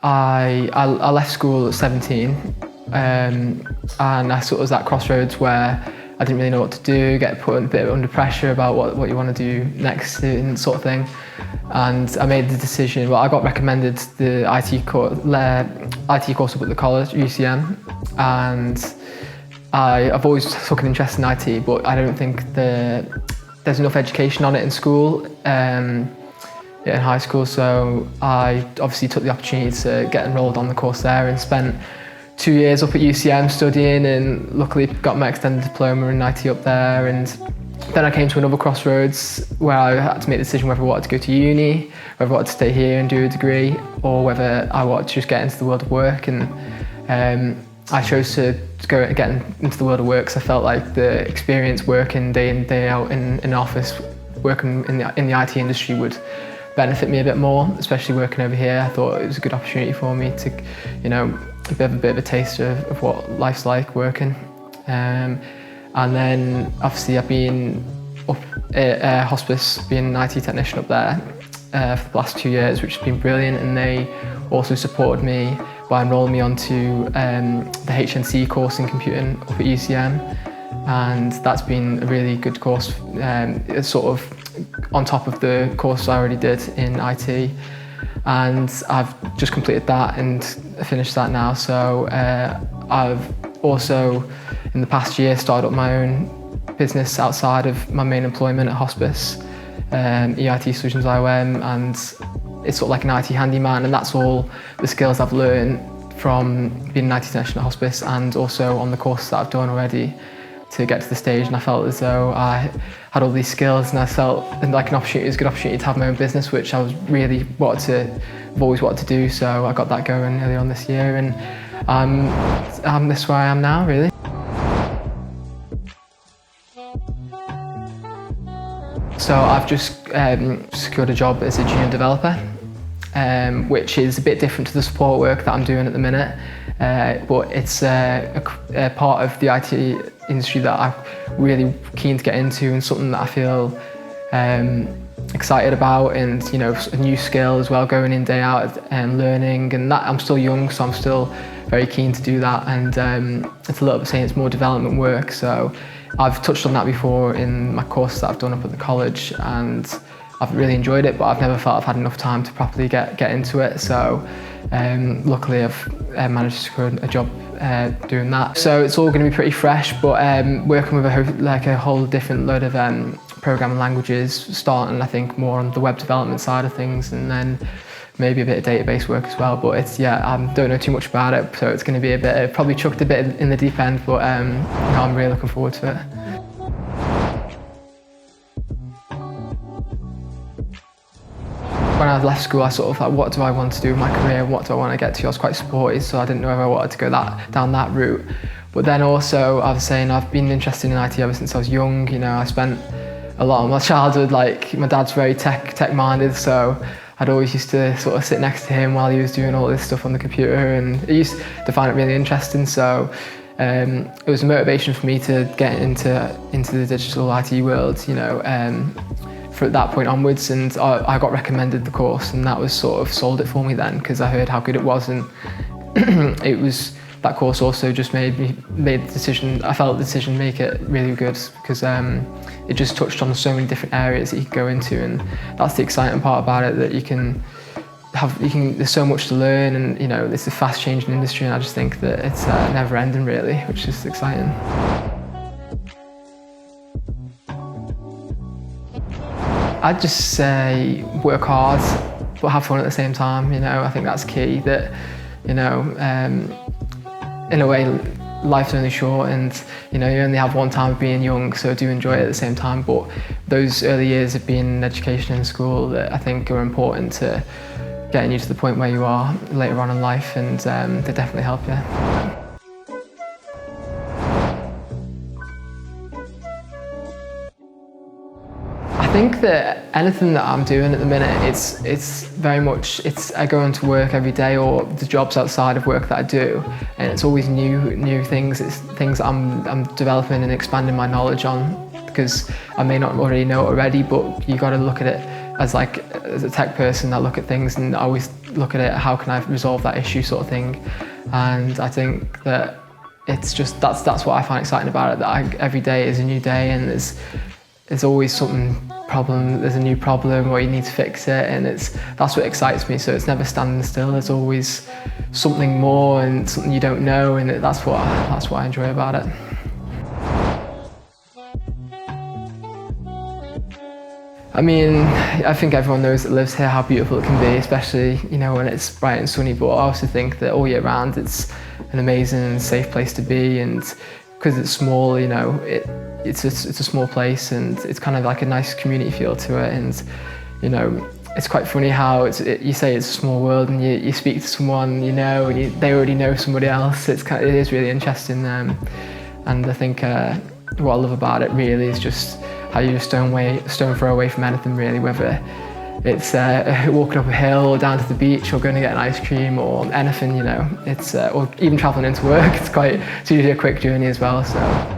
I left school at 17 and I sort of was at crossroads where I didn't really know what to do, get put a bit under pressure about what you want to do next and sort of thing. And I made the decision, well, I got recommended the IT course up at the college, UCM, and I've always took an interest in IT, but I don't think there's enough education on it in school, in high school, so I obviously took the opportunity to get enrolled on the course there and spent 2 years up at UCM studying, and luckily got my extended diploma in IT up there. And then I came to another crossroads where I had to make the decision whether I wanted to go to uni, whether I wanted to stay here and do a degree, or whether I wanted to just get into the world of work. And I chose to go get into the world of work because I felt like the experience working day in, day out in an office, working in the IT industry would benefit me a bit more, especially working over here. I thought it was a good opportunity for me to, have a bit of a taste of what life's like working. And then obviously I've been up at hospice, being an IT technician up there for the last 2 years, which has been brilliant, and they also supported me by enrolling me onto the HNC course in computing up at UCM, and that's been a really good course. It's sort of on top of the course I already did in IT, and I've just completed that and finished that now. So I've also in the past year started up my own business outside of my main employment at hospice, EIT Solutions IOM, and it's sort of like an IT handyman, and that's all the skills I've learned from being an IT technician at hospice and also on the course that I've done already to get to the stage. And I felt as though I had all these skills, and I felt like it was a good opportunity to have my own business, which I was really I've always wanted to do. So I got that going earlier on this year, and I'm this where I am now, really. So I've just secured a job as a junior developer, which is a bit different to the support work that I'm doing at the minute, but it's a part of the IT industry that I'm really keen to get into, and something that I feel excited about, and a new skill as well, going in day out and learning. And that I'm still young, so I'm still very keen to do that, and it's a little bit saying it's more development work, so I've touched on that before in my course that I've done up at the college, and I've really enjoyed it, but I've never felt I've had enough time to properly get into it. So luckily I've managed to secure a job doing that. So it's all going to be pretty fresh, but working with a whole different load of programming languages, starting I think more on the web development side of things, and then maybe a bit of database work as well. But I don't know too much about it, so it's going to be a bit, probably chucked a bit in the deep end, but I'm really looking forward to it. When I left school, I sort of thought, what do I want to do with my career? What do I want to get to? I was quite sporty, so I didn't know if I wanted to go down that route. But then also, I was saying I've been interested in IT ever since I was young. I spent a lot of my childhood, like my dad's very tech-minded, so I'd always used to sort of sit next to him while he was doing all this stuff on the computer, and I used to find it really interesting. So it was a motivation for me to get into the digital IT world, from that point onwards. And I got recommended the course, and that was sort of sold it for me then, because I heard how good it was, and that course also just made the decision. I felt the decision make it really good, because it just touched on so many different areas that you could go into, and that's the exciting part about it, that there's so much to learn, and it's a fast changing industry, and I just think that it's never ending really, which is exciting. I'd just say work hard, but have fun at the same time. I think that's key. That in a way, life's only short, and you only have one time of being young, so do enjoy it at the same time. But those early years of being in education and school, that I think are important to getting you to the point where you are later on in life, and they definitely help you. I think that anything that I'm doing at the minute, it's very much, I go into work every day, or the jobs outside of work that I do, and it's always new things. It's things that I'm developing and expanding my knowledge on, because I may not already know it already, but you got to look at it as a tech person, I look at things and I always look at it, how can I resolve that issue sort of thing. And I think that it's just, that's what I find exciting about it, that every day is a new day, and there's always there's a new problem, or you need to fix it, and that's what excites me. So it's never standing still, there's always something more and something you don't know, and that's what I enjoy about it. I mean, I think everyone knows that lives here how beautiful it can be, especially, when it's bright and sunny, but I also think that all year round it's an amazing and safe place to be, and because it's small, it's a small place, and it's kind of like a nice community feel to it. And it's quite funny how you say it's a small world, and you speak to someone and they already know somebody else. It is really interesting, and I think what I love about it really is just how you just stone throw away from anything really, whether it's walking up a hill or down to the beach or going to get an ice cream or anything, it's or even travelling into work. It's usually a quick journey as well. So.